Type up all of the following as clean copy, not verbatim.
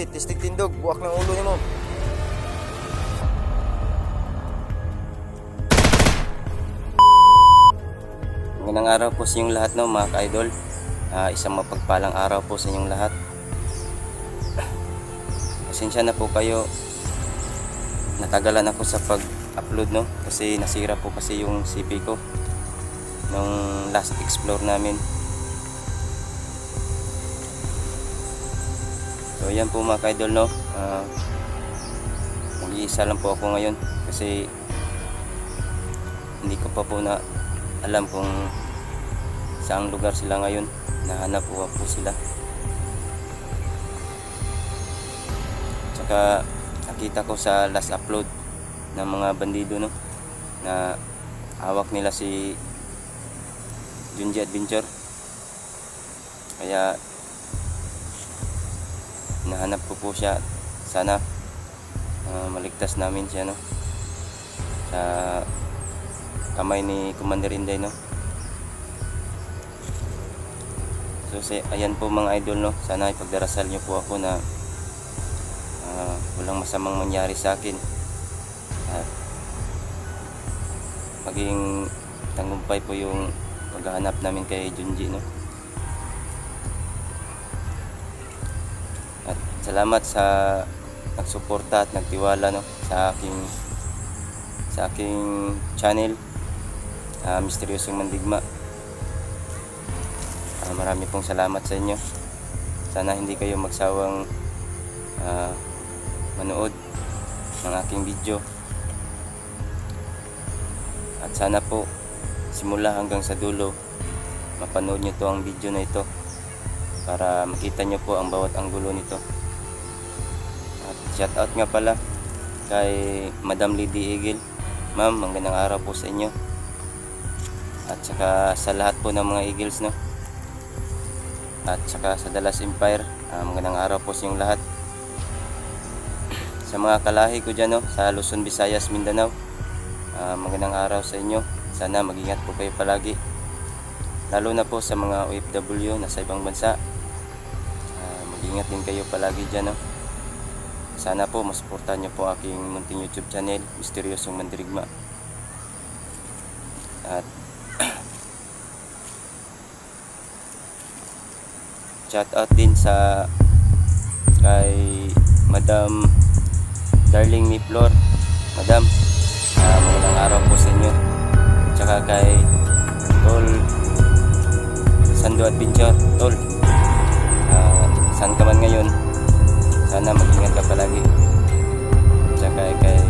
Sige, tistig tindog, buwak ng ulo ni mo. Magandang araw po sa inyong lahat, no, mga ka-idol. Isang mapagpalang araw po sa inyong lahat. Pasensya na po kayo, natagalan ako sa pag-upload, no, kasi nasira po kasi yung CP ko nung last explore namin. So yan po mga ka-idol, no, mag-iisa lang po ako ngayon kasi hindi ko pa po na alam kung saang lugar sila ngayon. Nahanap po sila. Tsaka nakita ko sa last upload ng mga bandido, no, na hawak nila si Junji Adventure. Kaya nahanap ko po siya. Sana maligtas namin siya, no, sa kamay ni Commander Inday, no. So ayan po mga idol, no, sana ipagdarasal niyo po ako na walang masamang mangyari sa akin at maging tagumpay po yung paghahanap namin kay Junji, no. At salamat sa nagsuporta at nagtiwala, no, sa aking channel, Misteryosong Mandigma. Marami pong salamat sa inyo. Sana hindi kayo magsawang manood ng aking video. At sana po simula hanggang sa dulo mapanood nyo to ang video na ito para makita nyo po ang bawat anggulo nito. At shout out nga pala kay Madam Lady Eagle. Ma'am, magandang araw po sa inyo. At saka sa lahat po ng mga Eagles, no. At saka sa Dallas Empire, magandang araw po sa inyong lahat. Sa mga kalahi ko dyan, no, sa Luzon, Visayas, Mindanao, magandang araw sa inyo. Sana mag-ingat po kayo palagi, lalo na po sa mga OFW na sa ibang bansa. Mag-ingat din kayo palagi dyan, no. Sana po masuportahan nyo po aking munting YouTube channel, Misteryosong Mandirigma. At shout out din sa kay Madam Darling Miplor. Madam, magandang araw po sa inyo. Tsaka kay Tol Sando Adventure. Tol, saan ka man ngayon, sana mag-ingat ka palagi. Tsaka kay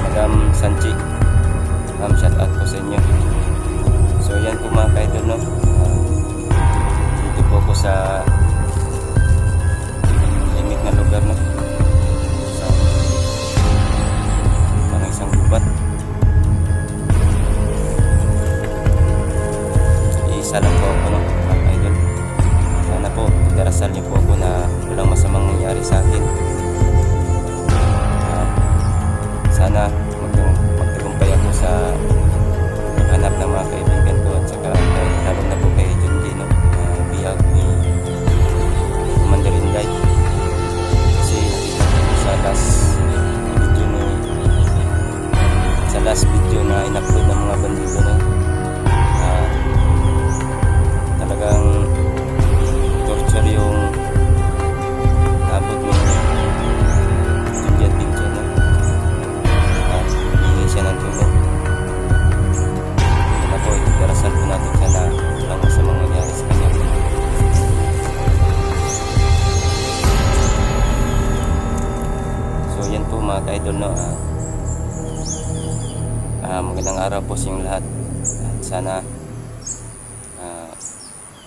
Madam Sanchi, ma'am, shout out po sa inyo. So yan po mga ka-idol, no. Dito po ako sa limit na lugar, no, sa parang isang gubat. Isa lang po ako, no, mga ka-idol. Sana po darasal niyo po ako na walang masamang nangyari sa akin. Sana magtagumpay ako sa paghanap ng mga kaibigan ko at saka lalo na po kay Junji, no, bihag ni Commander Inday. Kasi nakita ko sa last video na in-upload ng mga bandido, no, talagang torture yung abot mo Junji Adventure, no. Hindi siya ng tulong. Ano po, itarasal po natin siya na walang masamang nangyari sa kanya. So yan po mga ka-idol, no. Magandang araw po sa inyong lahat. At sana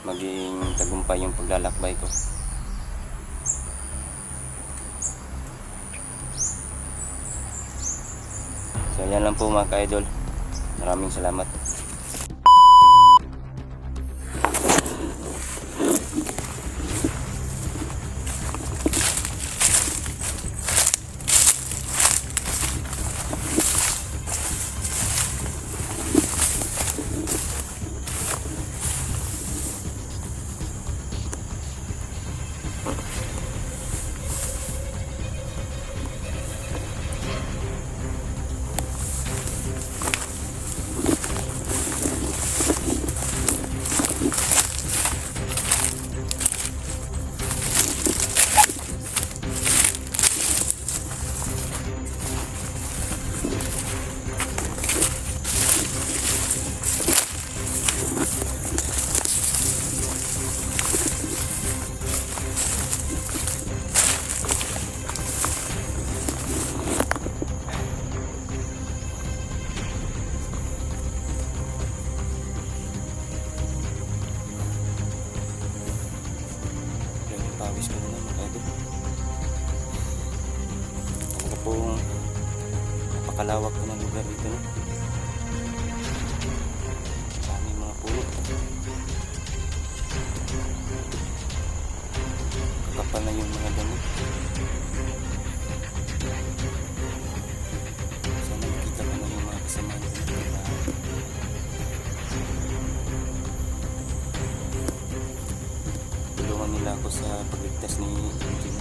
maging tagumpay yung paglalakbay ko. So yan lang po mga ka-idol. Maraming salamat. pawis ko na mga idol. Talaga pong napakalawak po ng lugar dito, no? Dami mga puno. Kakapal na yung mga damo. Sana makita ko na yung mga kasamahan ko na trabaho. Tulungan nila ako sa pagligtas ni Junjun.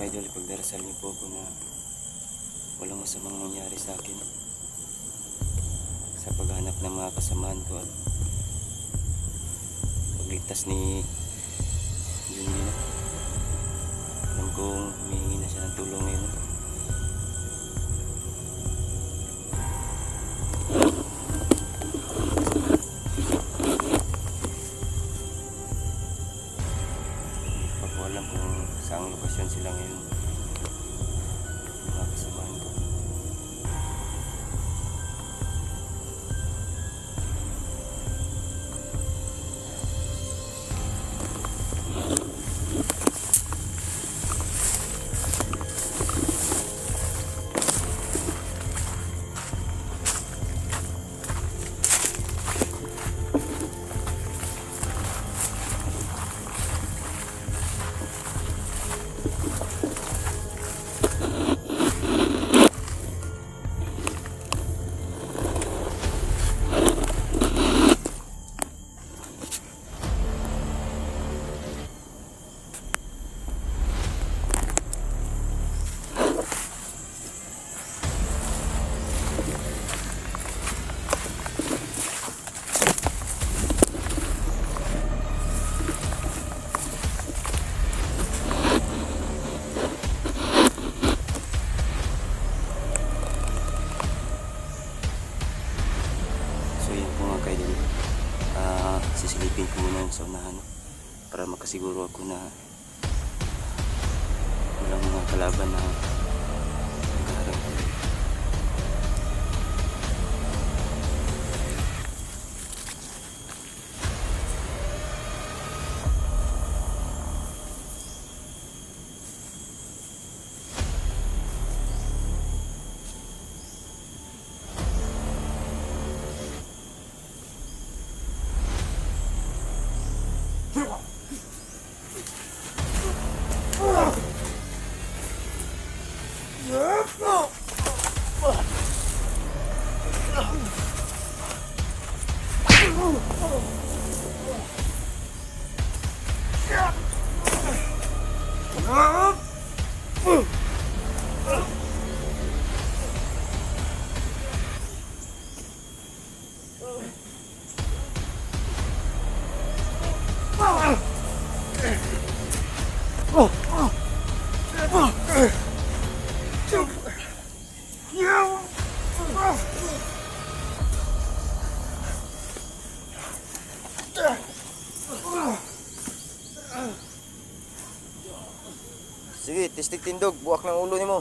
Idol, ipagdarasal niyo po ako na walang masamang mangyari sa akin sa paghanap ng mga kasamahan ko at pagligtas ni Junjun. Alam kong humihingi na siya ng tulong ngayon. Alam kung saang lokasyon sila ngayon, mga kasamahan ko. yun po mga kaidol. Sisilipin ko muna yung sa unahan para makasiguro ako na walang mga kalaban na nagkaharap. Sige, tistik tindog, buwak ng ulo nimo.